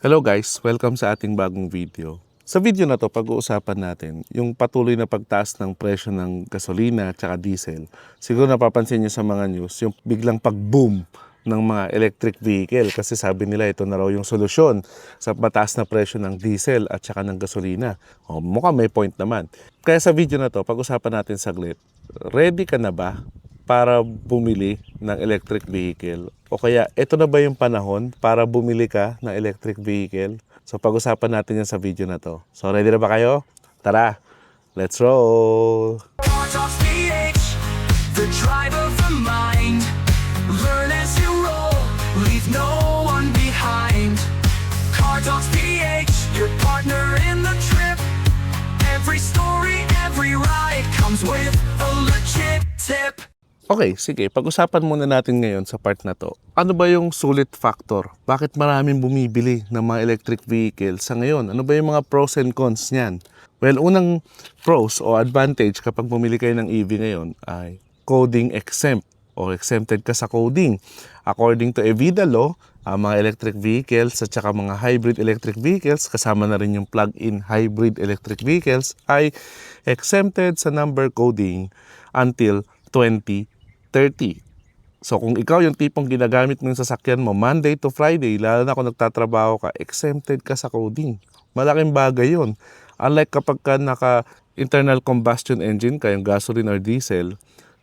Hello guys, welcome sa ating bagong video. Sa video na to, pag-uusapan natin yung patuloy na pagtaas ng presyo ng gasolina at diesel. Siguro napapansin niyo sa mga news yung biglang pag-boom ng mga electric vehicle kasi sabi nila ito na raw yung solusyon sa mataas na presyo ng diesel at saka ng gasolina. Mukhang may point naman. Kaya sa video na to, pag-usapan natin saglit. Ready ka na ba para bumili ng electric vehicle? O kaya, ito na ba yung panahon para bumili ka ng electric vehicle? So, pag-usapan natin yan sa video na to. So, ready na ba kayo? Tara, let's roll! Car Talks PH, the drive of the mind. Learn as you roll, leave no one behind. Car Talks PH, your partner in the trip. Every story, every ride comes with a legit tip. Okay, sige. Pag-usapan muna natin ngayon sa part na to. Ano ba yung sulit factor? Bakit maraming bumibili ng mga electric vehicles sa ngayon? Ano ba yung mga pros and cons niyan? Well, unang pros o advantage kapag bumili kayo ng EV ngayon ay coding exempt o exempted ka sa coding. According to EVIDA law, ang mga electric vehicles at saka mga hybrid electric vehicles, kasama na rin yung plug-in hybrid electric vehicles, ay exempted sa number coding until 2030. So kung ikaw yung tipong ginagamit mo yung sasakyan mo Monday to Friday, lalo na kung nagtatrabaho ka, exempted ka sa coding. Malaking bagay yun. Unlike kapag ka naka internal combustion engine ka, yung gasoline or diesel,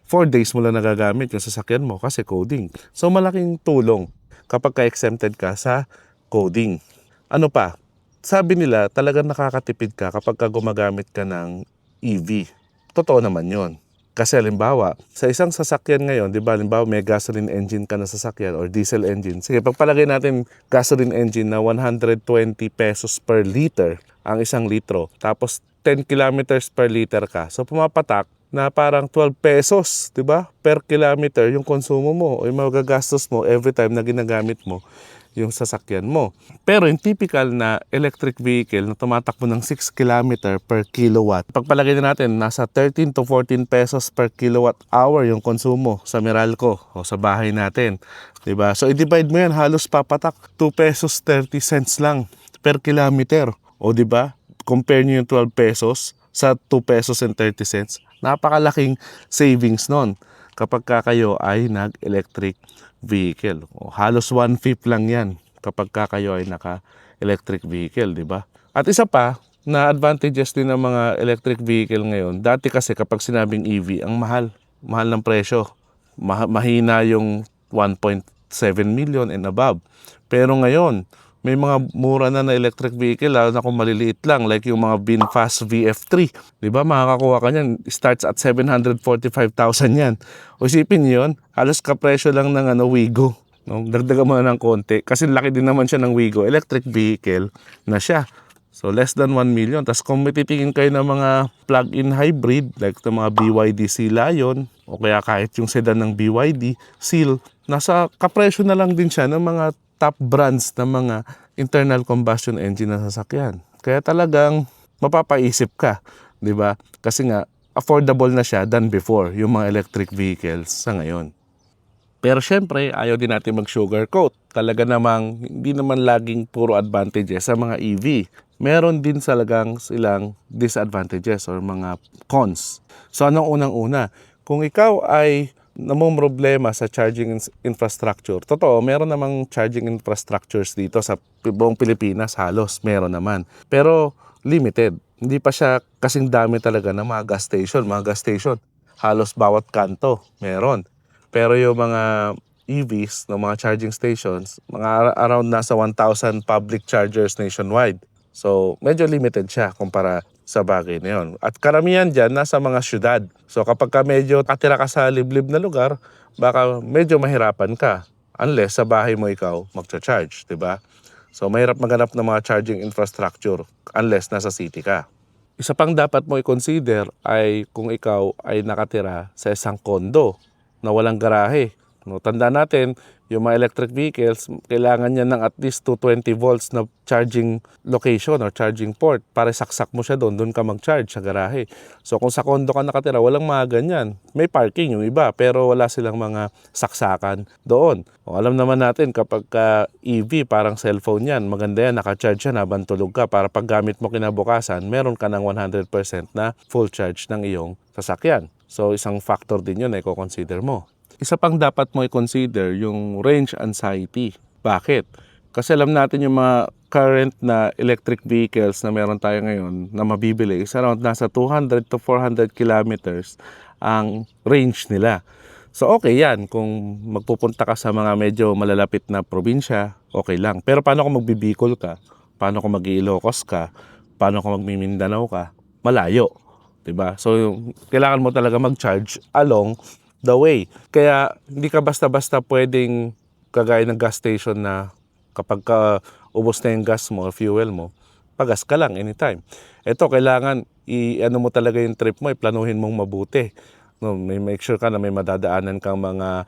4 days mo lang nagagamit yung sasakyan mo kasi coding. So malaking tulong kapag ka exempted ka sa coding. Ano pa? Sabi nila talagang nakakatipid ka kapag ka gumagamit ka ng EV. Totoo naman yun. Kasi halimbawa, sa isang sasakyan ngayon, di ba, halimbawa may gasoline engine ka na sasakyan or diesel engine. Sige, pagpalagay natin gasoline engine na 120 pesos per liter ang isang litro. Tapos 10 kilometers per liter ka. So pumapatak na parang 12 pesos, di ba, per kilometer yung konsumo mo o yung magagastos mo every time na ginagamit mo yung sasakyan mo. Pero yung typical na electric vehicle na tumatakbo ng 6 km per kilowatt, pagpalagay na natin, nasa 13 to 14 pesos per kilowatt hour yung konsumo sa Meralco o sa bahay natin. Diba? So i-divide mo yan, halos papatak 2 pesos 30 cents lang per kilometer. O diba? Compare nyo yung 12 pesos sa 2 pesos and 30 cents. Napakalaking savings nun kapag kayo ay nag-electric vehicle. O, halos 1/5 lang yan kapag kayo ay naka-electric vehicle, di ba? At isa pa na advantages din ng mga electric vehicle ngayon, dati kasi kapag sinabing EV, ang mahal ng presyo. Mahina yung 1.7 million and above. Pero ngayon, may mga mura na electric vehicle, lalo na kung maliliit lang, like yung mga VinFast VF3. Diba, makakakuha ka niyan, starts at 745,000 yan. O isipin niyo yun, halos kapresyo lang ng Wigo. No? Dagdagan mo na ng konti, kasi laki din naman siya ng Wigo. Electric vehicle na siya. So less than 1 million. Tapos kung titingin kayo ng mga plug-in hybrid, like ng mga BYD Sea Lion, o kaya kahit yung sedan ng BYD Seal, nasa kapresyo na lang din siya ng mga top brands ng mga internal combustion engine na sasakyan. Kaya talagang mapapaisip ka, di ba? Kasi nga, affordable na siya than before, yung mga electric vehicles sa ngayon. Pero syempre, ayaw din natin mag-sugarcoat. Talaga namang, hindi naman laging puro advantages sa mga EV. Meron din talagang silang disadvantages or mga cons. So anong unang-una? Kung ikaw ay namumroblema sa charging infrastructure. Totoo, meron namang charging infrastructures dito sa buong Pilipinas, halos meron naman. Pero limited. Hindi pa siya kasing dami talaga ng mga gas station. Mga gas station, halos bawat kanto meron. Pero yung mga EVs, no, mga charging stations, mga around nasa 1,000 public chargers nationwide. So, medyo limited siya kumpara sa bagay na yun. At karamihan dyan, nasa mga syudad. So kapag ka medyo atira ka sa liblib na lugar, baka medyo mahirapan ka. Unless sa bahay mo ikaw magcha-charge, di ba? So mahirap maghanap ng mga charging infrastructure unless nasa city ka. Isa pang dapat mo i-consider ay kung ikaw ay nakatira sa isang kondo na walang garahe. No, tandaan natin, yung mga electric vehicles, kailangan niya ng at least 220 volts na charging location or charging port para saksak mo siya doon ka mag-charge sa garahe. So kung sa condo ka nakatira, walang mga ganyan. May parking yung iba, pero wala silang mga saksakan doon. O, alam naman natin kapag EV, parang cellphone yan, maganda yan, naka-charge yan habang tulog ka para pag gamit mo kinabukasan, meron ka ng 100% na full charge ng iyong sasakyan. So isang factor din yun na i-consider mo. Isa pang dapat mo i-consider yung range anxiety. Bakit? Kasi alam natin yung mga current na electric vehicles na meron tayo ngayon na mabibili is around nasa 200 to 400 kilometers ang range nila. So okay yan, kung magpupunta ka sa mga medyo malalapit na probinsya, okay lang. Pero paano kung magbibicol ka? Paano kung mag-Ilocos ka? Paano kung magmi-Mindanao ka? Malayo. Diba? So kailangan mo talaga mag-charge along the way. Kaya hindi ka basta-basta pwedeng kagaya ng gas station na kapag ubos na yung gas mo or fuel mo, pagas ka lang anytime. Ito, kailangan ano mo talaga yung trip mo, iplanuhin mong mabuti. No, may make sure ka na may madadaanan kang mga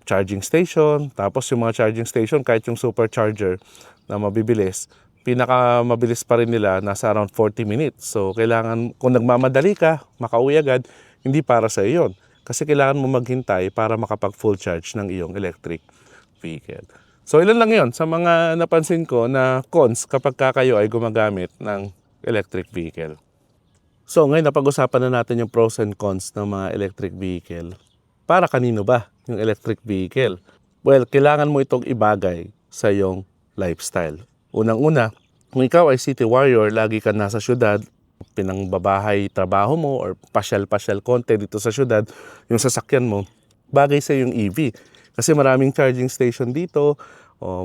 charging station. Tapos yung mga charging station, kahit yung supercharger na mabibilis, pinakamabilis pa rin nila, nasa around 40 minutes. So kailangan, kung nagmamadali ka, makauwi agad, hindi para sa iyon. Kasi kailangan mo maghintay para makapag full charge ng iyong electric vehicle. So ilan lang yon sa mga napansin ko na cons kapag kayo ay gumagamit ng electric vehicle. So ngayon napag-usapan na natin yung pros and cons ng mga electric vehicle. Para kanino ba yung electric vehicle? Well, kailangan mo itong ibagay sa iyong lifestyle. Unang-una, kung ikaw ay city warrior, lagi ka nasa syudad, pinangbabahay trabaho mo or pasyal-pasyal konti dito sa syudad, yung sasakyan mo, bagay sa yung EV. Kasi maraming charging station dito,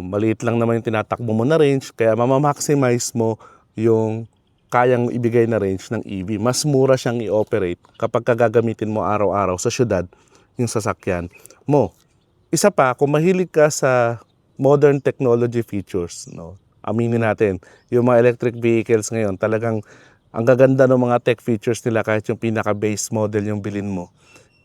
maliit lang naman yung tinatakbo mo na range, kaya mamamaximize mo yung kayang ibigay na range ng EV. Mas mura siyang i-operate kapag gagamitin mo araw-araw sa syudad yung sasakyan mo. Isa pa, kung mahilig ka sa modern technology features, no, aminin natin, yung mga electric vehicles ngayon, talagang ang gaganda ng mga tech features nila kahit yung pinaka-base model yung bilhin mo.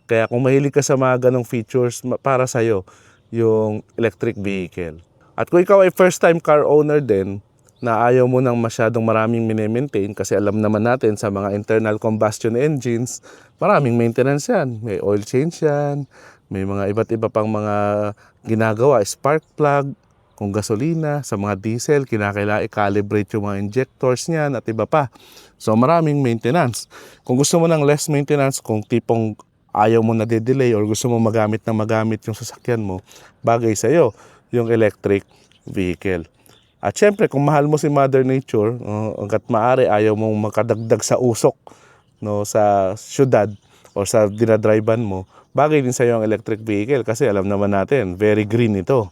Kaya kung mahilig ka sa mga ganong features, para sa'yo yung electric vehicle. At kung ikaw ay first-time car owner din, na ayaw mo nang masyadong maraming mini-maintain, kasi alam naman natin sa mga internal combustion engines, maraming maintenance yan. May oil change yan, may mga iba't iba pang mga ginagawa, spark plug, kung gasolina, sa mga diesel, kinakailangan i-calibrate yung mga injectors niyan at iba pa. So maraming maintenance. Kung gusto mo ng less maintenance, kung tipong ayaw mo na de-delay or gusto mo magamit yung sasakyan mo, bagay sa'yo yung electric vehicle. At syempre, kung mahal mo si Mother Nature, hanggat maaari ayaw mong makadagdag sa usok, no, sa syudad o sa dinadrivean mo, bagay din sa'yo ang electric vehicle kasi alam naman natin, very green ito.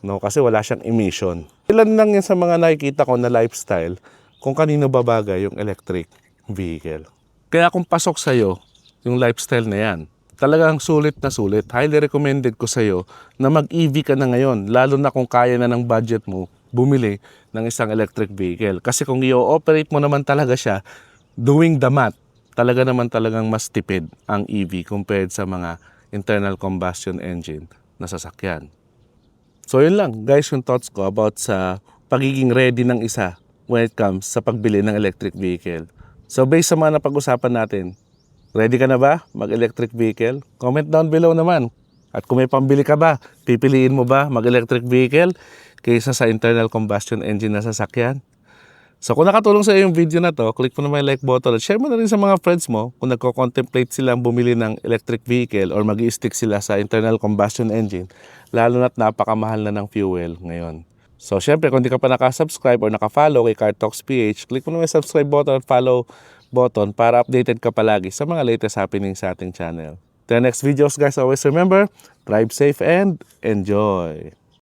No, kasi wala siyang emission. Ilan lang yan sa mga nakikita ko na lifestyle kung kanino babagay yung electric vehicle. Kaya kung pasok sa'yo yung lifestyle na yan, talagang sulit na sulit. Highly recommended ko sa'yo na mag-EV ka na ngayon, lalo na kung kaya na ng budget mo bumili ng isang electric vehicle. Kasi kung i-operate mo naman talaga siya, doing the math, talagang mas tipid ang EV compared sa mga internal combustion engine na sasakyan. So yun lang guys, yung thoughts ko about sa pagiging ready ng isa when it comes sa pagbili ng electric vehicle. So based sa mga napag-usapan natin, ready ka na ba mag-electric vehicle? Comment down below naman. At kung may pambili ka ba, pipiliin mo ba mag-electric vehicle kaysa sa internal combustion engine na sasakyan? So kung nakatulong sa iyo yung video na to, click mo na may like button at share mo na rin sa mga friends mo kung nagko-contemplate silang bumili ng electric vehicle or mag-i-stick sila sa internal combustion engine, lalo na't napakamahal na ng fuel ngayon. So syempre kung di ka pa nakasubscribe or nakafollow kay Car Talks PH, click mo na may subscribe button at follow button para updated ka palagi sa mga latest happenings sa ating channel. Till next videos guys, always remember, drive safe and enjoy!